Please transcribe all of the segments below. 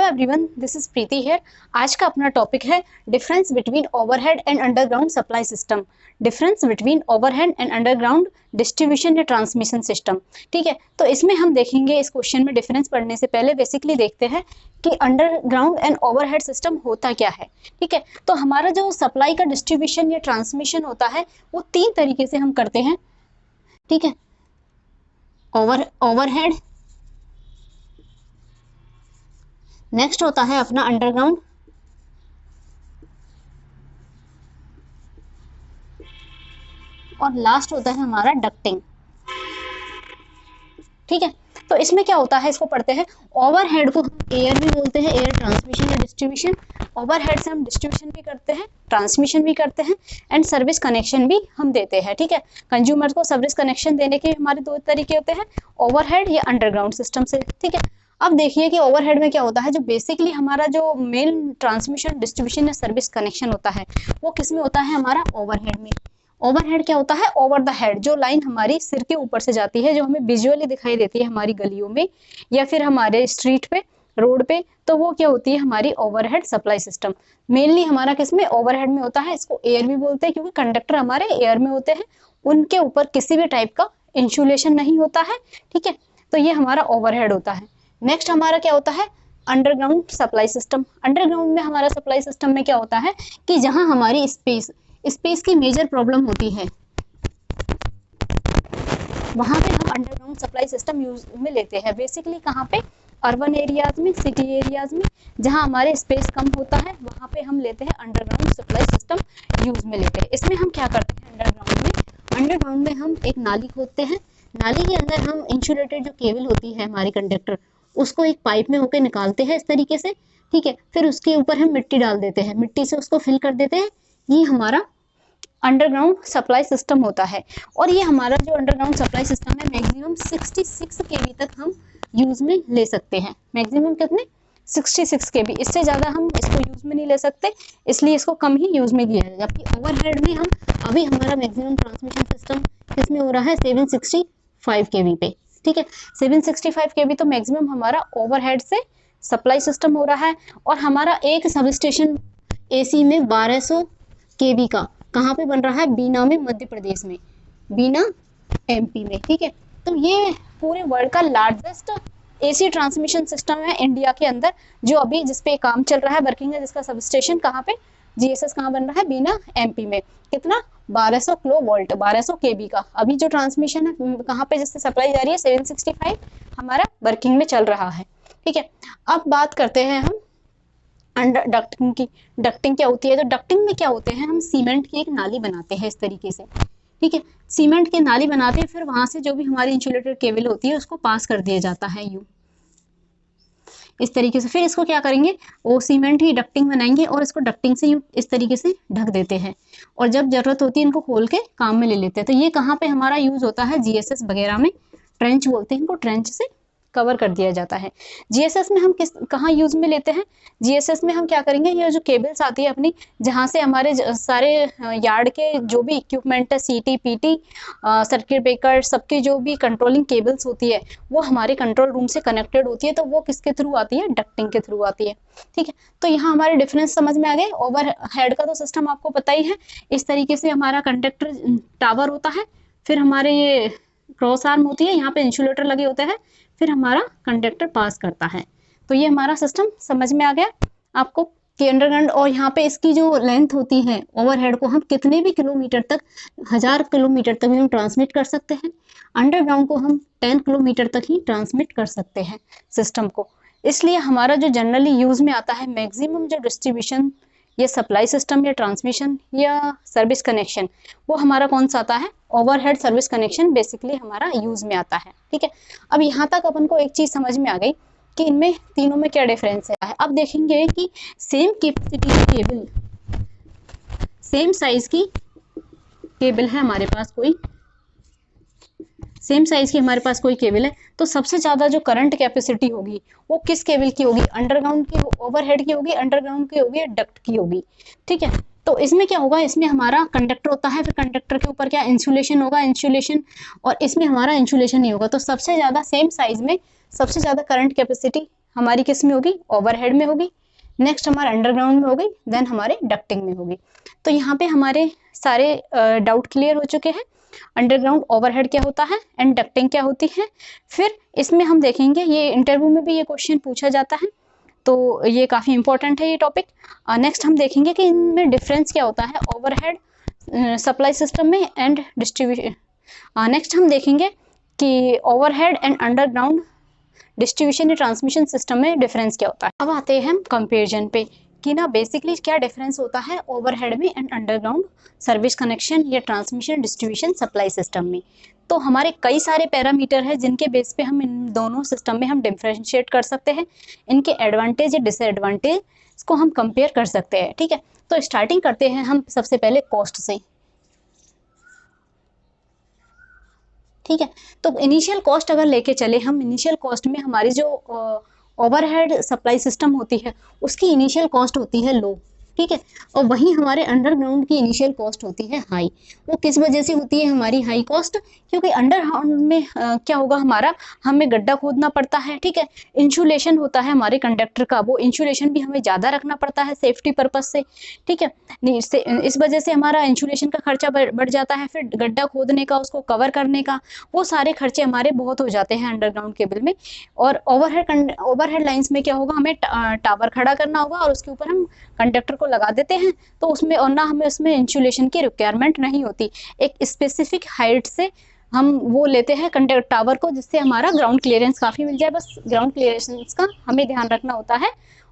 Everyone, this is Preeti here. आज का अपना टॉपिक है difference between overhead and underground supply system. Difference between overhead and underground distribution या transmission system. ठीक है, तो इसमें हम देखेंगे, इस क्वेश्चन में डिफरेंस पढ़ने से पहले बेसिकली देखते हैं कि अंडरग्राउंड एंड ओवरहेड सिस्टम होता क्या है। ठीक है, तो हमारा जो सप्लाई का डिस्ट्रीब्यूशन या ट्रांसमिशन होता है वो तीन तरीके से हम करते हैं। ठीक है, ओवरहेड, नेक्स्ट होता है अपना अंडरग्राउंड, और लास्ट होता है हमारा डक्टिंग। ठीक है, तो इसमें क्या होता है, इसको पढ़ते हैं। ओवरहेड को हम एयर भी बोलते हैं, एयर ट्रांसमिशन या डिस्ट्रीब्यूशन। ओवरहेड से हम डिस्ट्रीब्यूशन भी करते हैं, ट्रांसमिशन भी करते हैं, एंड सर्विस कनेक्शन भी हम देते हैं। ठीक है, कंज्यूमर को सर्विस कनेक्शन देने के हमारे दो तरीके होते हैं, ओवरहेड या अंडरग्राउंड सिस्टम से। ठीक है, अब देखिए कि ओवरहेड में क्या होता है। जो बेसिकली हमारा जो मेन ट्रांसमिशन, डिस्ट्रीब्यूशन या सर्विस कनेक्शन होता है वो किस में होता है, हमारा ओवरहेड में। ओवरहेड क्या होता है, ओवर द हेड, जो लाइन हमारी सिर के ऊपर से जाती है, जो हमें विजुअली दिखाई देती है हमारी गलियों में या फिर हमारे स्ट्रीट पे, रोड पे, तो वो क्या होती है, हमारी ओवरहेड सप्लाई सिस्टम। मेनली हमारा किसमें, ओवरहेड में होता है। इसको एयर भी बोलते हैं क्योंकि कंडक्टर हमारे एयर में होते हैं, उनके ऊपर किसी भी टाइप का इंसुलेशन नहीं होता है। ठीक है, तो ये हमारा ओवरहेड होता है। नेक्स्ट हमारा क्या होता है, अंडरग्राउंड सप्लाई सिस्टम। अंडरग्राउंड में हमारा सप्लाई सिस्टम में क्या होता है कि जहां हमारी स्पेस की मेजर प्रॉब्लम होती है, वहां पे हम अंडरग्राउंड सप्लाई सिस्टम यूज में लेते हैं। बेसिकली कहाँ पे, अर्बन एरियाज में, सिटी एरियाज में, जहां हमारे स्पेस कम होता है वहां पे हम लेते हैं अंडरग्राउंड सप्लाई सिस्टम यूज में लेते हैं। इसमें हम क्या करते हैं, अंडरग्राउंड में हम एक नाली खोदते हैं। नाली के अंदर हम इंसुलेटेड जो केबल होती है हमारी कंडक्टर, उसको एक पाइप में होकर निकालते हैं इस तरीके से। ठीक है, फिर उसके ऊपर हम मिट्टी डाल देते हैं, मिट्टी से उसको फिल कर देते हैं। ये हमारा अंडरग्राउंड सप्लाई सिस्टम होता है। और ये हमारा जो अंडरग्राउंड सप्लाई सिस्टम है मैक्सिमम 66 केवी तक हम यूज में ले सकते हैं। मैक्सिमम कितने, 66 केवी, इससे ज़्यादा हम इसको यूज में नहीं ले सकते, इसलिए इसको कम ही यूज में लिया है। जबकि ओवरहेड में हम अभी हमारा मैक्सिमम ट्रांसमिशन सिस्टम किसमें हो रहा है, 765 केवी पे। ठीक है, 765 केवी तो मैक्सिमम हमारा ओवरहेड से सप्लाई सिस्टम हो रहा है। और हमारा एक सब स्टेशन एसी में 1200 केवी का कहाँ पे बन रहा है, बीना में, मध्य प्रदेश में, बीना एमपी में। ठीक है, तो ये पूरे वर्ल्ड का लार्जेस्ट एसी ट्रांसमिशन सिस्टम है इंडिया के अंदर, जो अभी जिसपे काम चल रहा है, वर्किंग है, जिसका सब स्टेशन कहाँ पे, जीएसएस कहाँ बन रहा है, बीना एमपी में। कितना, 1200 किलो वोल्ट, 1200 केबी का अभी जो ट्रांसमिशन है कहाँ पे, जिससे सप्लाई जा रही है, 765 हमारा वर्किंग में चल रहा है। ठीक है, अब बात करते हैं हम अंडर डक्टिंग की। डक्टिंग क्या होती है, तो डक्टिंग में क्या होते हैं, हम सीमेंट की एक नाली बनाते हैं इस तरीके से। ठीक है, सीमेंट की नाली बनाते हैं, फिर वहां से जो भी हमारी इंसुलेटेड केबल होती है उसको पास कर दिया जाता है यूं इस तरीके से। फिर इसको क्या करेंगे, वो सीमेंट ही डक्टिंग बनाएंगे और इसको डक्टिंग से यूं इस तरीके से ढक देते हैं, और जब जरूरत होती है इनको खोल के काम में ले लेते हैं। तो ये कहाँ पे हमारा यूज होता है, जीएसएस वगैरह में, ट्रेंच बोलते हैं इनको, ट्रेंच से कवर कर दिया जाता है। जीएसएस में हम कहाँ यूज में लेते हैं, जीएसएस में हम क्या करेंगे, ये जो केबल्स आती है अपनी, जहाँ से हमारे सारे यार्ड के जो भी इक्विपमेंट है, सीटी, पीटी, सर्किट ब्रेकर, सबकी जो भी कंट्रोलिंग केबल्स होती है वो हमारे कंट्रोल रूम से कनेक्टेड होती है, तो वो किसके थ्रू आती है, डक्टिंग के थ्रू आती है। ठीक है, तो यहाँ हमारे डिफरेंस समझ में आ गए। ओवरहेड का तो सिस्टम आपको पता ही है, इस तरीके से हमारा कंडक्टर टावर होता है, फिर हमारे ये क्रॉस आर्म होती है, यहाँ पे इंसुलेटर लगे होते हैं, फिर हमारा कंडक्टर पास करता है। तो ये हमारा सिस्टम समझ में आ गया आपको कि अंडरग्राउंड। और यहाँ पे इसकी जो लेंथ होती है ओवरहेड को हम कितने भी किलोमीटर तक, 1000 किलोमीटर तक भी हम ट्रांसमिट कर सकते हैं। अंडरग्राउंड को हम 10 किलोमीटर तक ही ट्रांसमिट कर सकते हैं सिस्टम को। इसलिए हमारा जो जनरली यूज में आता है मैक्सिमम जो डिस्ट्रीब्यूशन या सप्लाई सिस्टम या ट्रांसमिशन या सर्विस कनेक्शन, वो हमारा कौन सा आता है, ओवरहेड सर्विस कनेक्शन बेसिकली हमारा यूज में आता है। ठीक है, अब यहाँ तक अपन को एक चीज समझ में आ गई कि इनमें तीनों में क्या डिफरेंस है। अब देखेंगे कि सेम कैपेसिटी की केबल, सेम साइज की केबल है हमारे पास, कोई सेम साइज की हमारे पास कोई केबल है, तो सबसे ज्यादा जो करंट कैपेसिटी होगी वो किस केबल की होगी, अंडरग्राउंड की, ओवरहेड की होगी, अंडरग्राउंड की होगी, डक्ट की होगी। ठीक है, तो इसमें क्या होगा, इसमें हमारा कंडक्टर होता है, फिर कंडक्टर के ऊपर क्या इंसुलेशन होगा, इंसुलेशन, और इसमें हमारा इंसुलेशन नहीं होगा। तो सबसे ज्यादा सेम साइज में सबसे ज्यादा करंट कैपेसिटी हमारी किस में होगी, ओवरहेड में होगी। नेक्स्ट हमारा अंडरग्राउंड में होगी, देन हमारे डक्टिंग में होगी। तो यहाँ पे हमारे सारे डाउट क्लियर हो चुके हैं। अंडरग्राउंड ओवरहेड क्या होता है एंड डक्टिंग क्या होती है। फिर इसमें हम देखेंगे, ये इंटरव्यू में भी ये क्वेश्चन पूछा जाता है, तो ये काफ़ी इंपॉर्टेंट है ये टॉपिक। नेक्स्ट हम देखेंगे कि इनमें डिफरेंस क्या होता है ओवरहेड सप्लाई सिस्टम में एंड डिस्ट्रीब्यूशन। नेक्स्ट हम देखेंगे कि ओवरहेड एंड अंडरग्राउंड डिस्ट्रीब्यूशन या ट्रांसमिशन सिस्टम में डिफरेंस क्या होता है। अब आते हैं हम कंपेरिजन पे कि ना बेसिकली क्या डिफरेंस होता है ओवरहेड में एंड अंडरग्राउंड सर्विस कनेक्शन या ट्रांसमिशन डिस्ट्रीब्यूशन सप्लाई सिस्टम में। तो हमारे कई सारे पैरामीटर हैं जिनके बेस पे हम इन दोनों सिस्टम में हम डिफरेंशिएट कर सकते हैं, इनके एडवांटेज या डिसएडवांटेज को हम कंपेयर कर सकते हैं। ठीक है, तो स्टार्टिंग करते हैं हम सबसे पहले कॉस्ट से। ठीक है, तो इनिशियल कॉस्ट अगर लेके चले हम, इनिशियल कॉस्ट में हमारी जो ओवरहेड सप्लाई सिस्टम होती है उसकी इनिशियल कॉस्ट होती है लो। ठीक है, और वहीं हमारे अंडरग्राउंड की इनिशियल कॉस्ट होती है हाई। वो किस वजह से होती है हमारी हाई कॉस्ट, क्योंकि अंडरग्राउंड में क्या होगा हमारा, हमें गड्ढा खोदना पड़ता है। ठीक है, इंसुलेशन होता है हमारे कंडक्टर का, वो इंसुलेशन भी हमें ज़्यादा रखना पड़ता है सेफ्टी पर्पज से। ठीक है, इस वजह से हमारा इंसुलेशन का खर्चा बढ़ जाता है। फिर गड्ढा खोदने का, उसको कवर करने का, वो सारे खर्चे हमारे बहुत हो जाते हैं अंडरग्राउंड केबल में। और ओवरहेड लाइंस में क्या होगा, हमें टावर खड़ा करना होगा और उसके ऊपर हम कंडक्टर को लगा देते हैं, तो उसमें और ना हमें उसमें इंसुलेशन की रिक्वायरमेंट नहीं होती। एक स्पेसिफिक हाइट से हम वो लेते हैं कंडक्टर टावर को, जिससे हमारा ग्राउंड क्लियरेंस काफ़ी मिल जाए। बस ग्राउंड क्लियरेंस का हमें ध्यान रखना होता है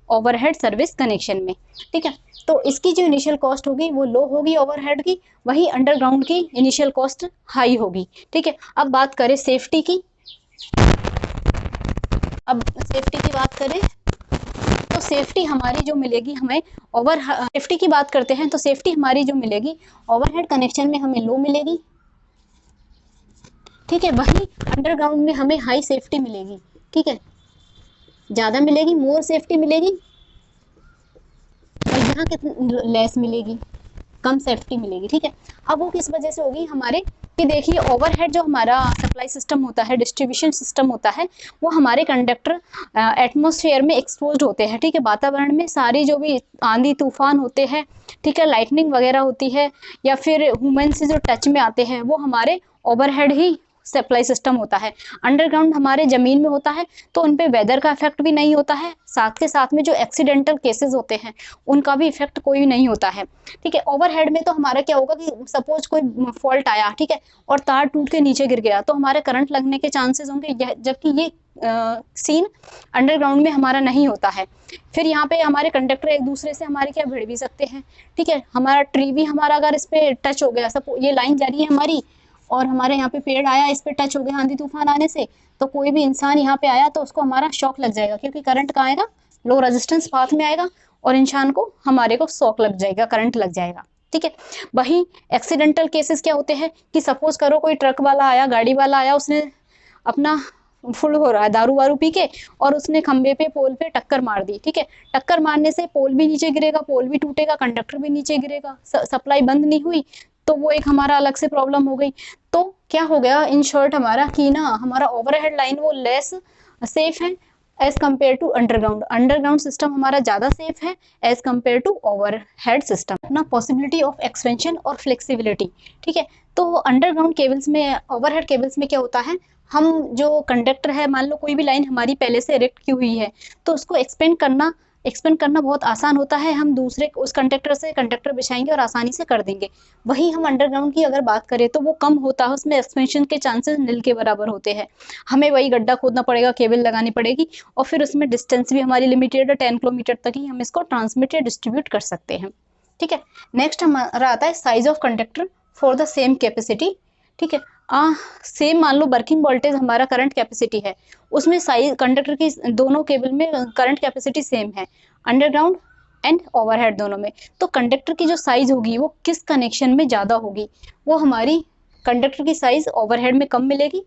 ओवरहेड सर्विस कनेक्शन में। ठीक है, तो इसकी जो इनिशियल कॉस्ट होगी वो लो होगी ओवरहेड की, वही अंडरग्राउंड की इनिशियल कॉस्ट हाई होगी। ठीक है, अब बात करें सेफ्टी की। अब सेफ्टी की बात करें तो सेफ्टी हमारी जो मिलेगी हमें सेफ्टी की बात करते हैं तो सेफ्टी हमारी जो मिलेगी ओवरहेड कनेक्शन में हमें लो मिलेगी। ठीक है, वही अंडरग्राउंड में हमें हाई सेफ्टी मिलेगी। ठीक है, ज़्यादा मिलेगी, मोर सेफ्टी मिलेगी, और यहाँ कितनी लेस मिलेगी, कम सेफ्टी मिलेगी। ठीक है, अब वो किस वजह से होगी हमारे कि देखिए ओवरहेड जो हमारा सप्लाई सिस्टम होता है, डिस्ट्रीब्यूशन सिस्टम होता है, वो हमारे कंडक्टर एटमॉस्फेयर में एक्सपोज्ड होते हैं। ठीक है, वातावरण में सारी जो भी आंधी तूफान होते हैं, ठीक है, लाइटनिंग वगैरह होती है, या फिर ह्यूमन से जो टच में आते हैं, वो हमारे ओवरहेड ही सप्लाई सिस्टम होता है। अंडरग्राउंड हमारे ज़मीन में होता है, तो उन पे वेदर का इफेक्ट भी नहीं होता है, साथ के साथ में जो एक्सीडेंटल केसेस होते हैं उनका भी इफेक्ट कोई नहीं होता है। ठीक है, ओवरहेड में तो हमारा क्या होगा कि सपोज कोई फॉल्ट आया, ठीक है, और तार टूट के नीचे गिर गया, तो हमारे करंट लगने के चांसेस होंगे, जबकि ये सीन अंडरग्राउंड में हमारा नहीं होता है। फिर यहाँ पे हमारे कंडक्टर एक दूसरे से हमारे क्या भिड़ भी सकते हैं। ठीक है, हमारा ट्री भी हमारा अगर इस पे टच हो गया, सपोज ये लाइन जा रही है हमारी और हमारे यहाँ पे पेड़ आया, इस पे टच हो गया आंधी तूफान आने से, तो कोई भी इंसान यहाँ पे आया तो उसको हमारा शॉक लग जाएगा, क्योंकि करंट कहाँ आएगा, लो रेजिस्टेंस पाथ में आएगा, और इंसान को हमारे को शॉक लग जाएगा, करंट लग जाएगा। ठीक है, वही एक्सीडेंटल केसेस क्या होते हैं कि सपोज करो कोई ट्रक वाला आया, गाड़ी वाला आया, उसने अपना फुल हो रहा है दारू वारू पी के, और उसने खंबे पे पोल पे टक्कर मार दी। ठीक है, टक्कर मारने से पोल भी नीचे गिरेगा, पोल भी टूटेगा, कंडक्टर भी नीचे गिरेगा, सप्लाई बंद नहीं हुई, तो वो एक हमारा अलग से प्रॉब्लम हो गई। तो क्या हो गया इन शॉर्ट हमारा कि ना हमारा ओवरहेड लाइन वो लेस सेफ है as compare to underground. Underground system हमारा ज़्यादा सेफ है as compare to overhead system. ना पॉसिबिलिटी ऑफ एक्सपेंशन और फ्लेक्सिबिलिटी। ठीक है, तो अंडरग्राउंड केबल्स में, ओवरहेड केबल्स में क्या होता है, हम जो कंडक्टर है, मान लो कोई भी लाइन हमारी पहले से इरेक्ट की हुई है, तो उसको एक्सपेंड करना बहुत आसान होता है। हम दूसरे उस कंडक्टर से कंडक्टर बिछाएंगे और आसानी से कर देंगे। वही हम अंडरग्राउंड की अगर बात करें तो वो कम होता है, उसमें एक्सपेंशन के चांसेस नील के बराबर होते हैं। हमें वही गड्ढा खोदना पड़ेगा, केबल लगानी पड़ेगी, और फिर उसमें डिस्टेंस भी हमारी लिमिटेड है, 10 किलोमीटर तक ही हम इसको ट्रांसमिट या डिस्ट्रीब्यूट कर सकते हैं। ठीक है, नेक्स्ट हमारा आता है size of conductor for the same capacity. ठीक है, सेम मान लो वर्किंग वोल्टेज हमारा करंट कैपेसिटी है, उसमें साइज कंडक्टर की दोनों केबल में करंट कैपेसिटी सेम है, अंडरग्राउंड एंड ओवरहेड दोनों में। तो कंडक्टर की जो साइज होगी वो किस कनेक्शन में ज़्यादा होगी, वो हमारी कंडक्टर की साइज ओवरहेड में कम मिलेगी,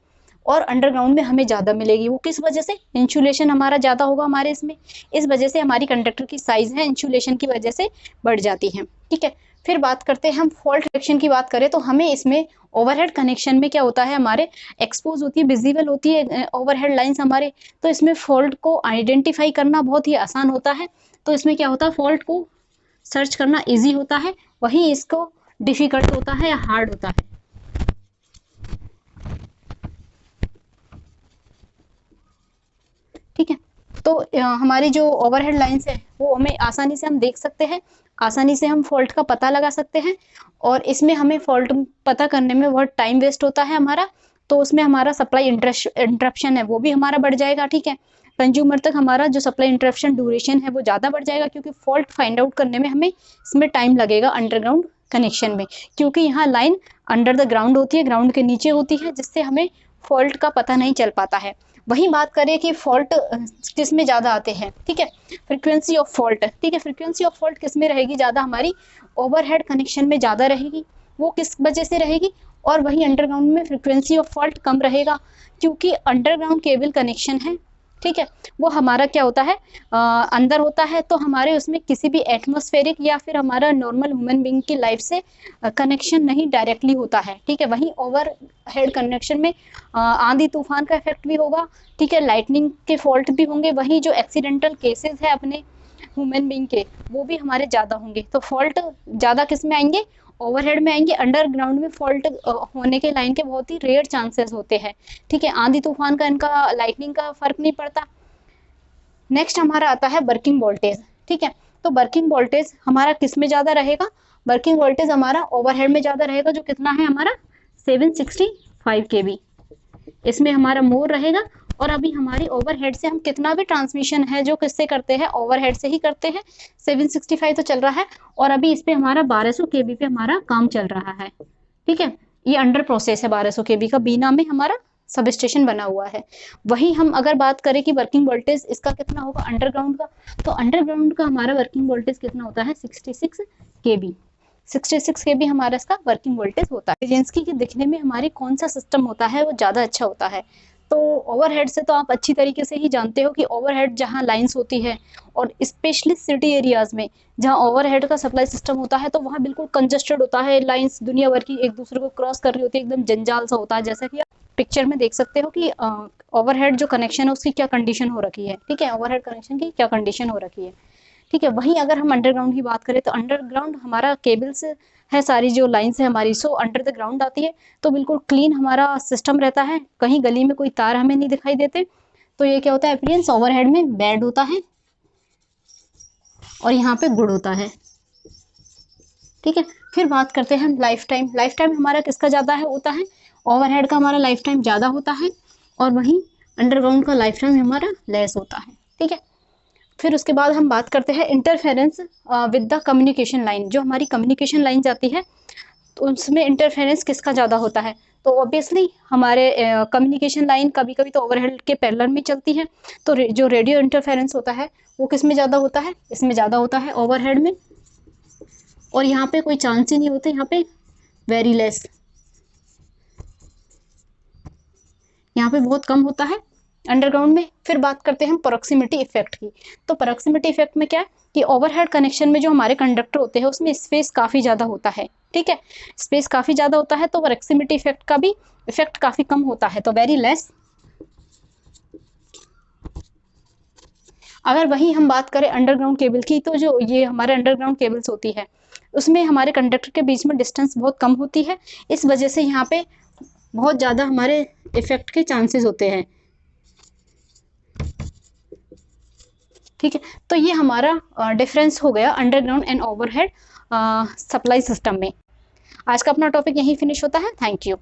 और अंडरग्राउंड में हमें ज़्यादा मिलेगी। वो किस वजह से? इंसुलेशन हमारा ज़्यादा होगा हमारे इसमें, इस वजह से हमारी कंडक्टर की साइज़ है इंसुलेशन की वजह से बढ़ जाती है। ठीक है, फिर बात करते हैं हम फॉल्ट डिटेक्शन की बात करें तो हमें इसमें ओवरहेड कनेक्शन में क्या होता है, हमारे एक्सपोज होती है, विजिबल होती है ओवरहेड लाइंस हमारे, तो इसमें फॉल्ट को आइडेंटिफाई करना बहुत ही आसान होता है। तो इसमें क्या होता है, फॉल्ट को सर्च करना इजी होता है, वहीं इसको डिफिकल्ट होता है या हार्ड होता है। ठीक है, तो हमारी जो ओवरहेड लाइंस है वो हमें आसानी से हम देख सकते हैं, आसानी से हम फॉल्ट का पता लगा सकते हैं, और इसमें हमें फॉल्ट पता करने में बहुत टाइम वेस्ट होता है हमारा, तो उसमें हमारा सप्लाई इंटरप्शन है वो भी हमारा बढ़ जाएगा। ठीक है, कंज्यूमर तक हमारा जो सप्लाई इंटरप्शन ड्यूरेशन है वो ज़्यादा बढ़ जाएगा, क्योंकि फॉल्ट फाइंड आउट करने में हमें इसमें टाइम लगेगा अंडरग्राउंड कनेक्शन में, क्योंकि यहाँ लाइन अंडर द ग्राउंड होती है, ग्राउंड के नीचे होती है, जिससे हमें फॉल्ट का पता नहीं चल पाता है। वहीं बात करें कि फॉल्ट किस में ज़्यादा आते हैं, ठीक है, फ्रीक्वेंसी ऑफ फॉल्ट। ठीक है, फ्रीक्वेंसी ऑफ फॉल्ट किस में रहेगी ज़्यादा, हमारी ओवरहेड कनेक्शन में ज़्यादा रहेगी। वो किस वजह से रहेगी? और वहीं अंडरग्राउंड में फ्रीक्वेंसी ऑफ फॉल्ट कम रहेगा, क्योंकि अंडरग्राउंड केबल कनेक्शन है, ठीक है, वो हमारा क्या होता है, अंदर होता है, तो हमारे उसमें किसी भी एटमॉस्फेरिक या फिर हमारा नॉर्मल ह्यूमन बीइंग की लाइफ से कनेक्शन नहीं डायरेक्टली होता है। ठीक है, वहीं ओवर हेड कनेक्शन में आंधी तूफान का इफेक्ट भी होगा, ठीक है, लाइटनिंग के फॉल्ट भी होंगे, वहीं जो एक्सीडेंटल केसेस है अपने ह्यूमन बीइंग के वो भी हमारे ज़्यादा होंगे। तो फॉल्ट ज़्यादा किस में आएंगे, ओवरहेड में आएंगे। अंडरग्राउंड में फॉल्ट होने के लाइन के बहुत ही रेयर चांसेस होते हैं। ठीक है, आंधी तूफान का इनका लाइटनिंग का फर्क नहीं पड़ता। नेक्स्ट हमारा आता है वर्किंग वोल्टेज। ठीक है, तो वर्किंग वोल्टेज हमारा किस में ज़्यादा रहेगा, वर्किंग वोल्टेज हमारा ओवरहेड में ज़्यादा रहेगा, जो कितना है हमारा 765 kV, इसमें हमारा मोर रहेगा। और अभी हमारी ओवरहेड से हम कितना भी ट्रांसमिशन है जो किससे करते हैं, ओवरहेड से ही करते हैं। 765 तो चल रहा है, और अभी इस पे हमारा 1200 kV पे हमारा काम चल रहा है। ठीक है, ये अंडर प्रोसेस है 1200 kV का, बीना में हमारा सब स्टेशन बना हुआ है। वही हम अगर बात करें कि वर्किंग वोल्टेज इसका कितना होगा अंडरग्राउंड का, तो अंडरग्राउंड का हमारा वर्किंग वोल्टेज कितना होता है 66 kV। 66 kV हमारा इसका वर्किंग वोल्टेज होता है। एजेंसी के दिखने में हमारी कौन सा सिस्टम होता है वो ज़्यादा अच्छा होता है। तो ओवरहेड से तो आप अच्छी तरीके से ही जानते हो कि ओवरहेड जहाँ लाइंस होती है, और स्पेशली सिटी एरियाज में जहाँ ओवरहेड का सप्लाई सिस्टम होता है, तो वहाँ बिल्कुल कंजस्टेड होता है, लाइंस दुनिया भर की एक दूसरे को क्रॉस कर रही होती है, एकदम जंजाल सा होता है। जैसा कि आप पिक्चर में देख सकते हो कि ओवरहेड जो कनेक्शन है उसकी क्या कंडीशन हो रखी है। ठीक है, ओवरहेड कनेक्शन की क्या कंडीशन हो रखी है। ठीक है, वहीं अगर हम अंडरग्राउंड की बात करें तो अंडरग्राउंड हमारा केबल्स है, सारी जो लाइंस है हमारी सो अंडर द ग्राउंड आती है, तो बिल्कुल क्लीन हमारा सिस्टम रहता है, कहीं गली में कोई तार हमें नहीं दिखाई देते। तो ये क्या होता है, अपीयरेंस ओवरहेड में बैड होता है और यहाँ पे गुड होता है। ठीक है, फिर बात करते हैं हम लाइफ टाइम। लाइफ टाइम हमारा किसका ज़्यादा है होता है, ओवरहेड का हमारा लाइफ टाइम ज़्यादा होता है, और वहीं अंडरग्राउंड का लाइफ टाइम हमारा लेस होता है। ठीक है, फिर उसके बाद हम बात करते हैं interference with the communication line. जो हमारी कम्युनिकेशन लाइन जाती है तो उसमें इंटरफेरेंस किसका ज़्यादा होता है, तो ऑब्वियसली हमारे कम्युनिकेशन लाइन कभी कभी तो ओवरहेड के पैरेलल में चलती है, तो जो रेडियो इंटरफेरेंस होता है वो किस में ज़्यादा होता है, इसमें ज़्यादा होता है ओवरहेड में, और यहाँ पे कोई चांस ही नहीं होते, यहाँ पे वेरी लेस, यहाँ पे बहुत कम होता है अंडरग्राउंड में। फिर बात करते हैं हम प्रॉक्सिमिटी इफेक्ट की। तो प्रॉक्सिमिटी इफेक्ट में क्या है कि ओवरहेड कनेक्शन में जो हमारे कंडक्टर होते हैं उसमें स्पेस काफ़ी ज़्यादा होता है। ठीक है, स्पेस काफ़ी ज़्यादा होता है, तो प्रॉक्सिमिटी इफेक्ट का भी इफेक्ट काफ़ी कम होता है, तो वेरी लेस। अगर वही हम बात करें अंडरग्राउंड केबल की, तो जो ये हमारे अंडरग्राउंड केबल्स होती है उसमें हमारे कंडक्टर के बीच में डिस्टेंस बहुत कम होती है, इस वजह से यहाँ पे बहुत ज़्यादा हमारे इफेक्ट के चांसेस होते हैं। ठीक है, तो ये हमारा डिफरेंस हो गया underground and overhead supply system में। आज का अपना टॉपिक यहीं फिनिश होता है। Thank you.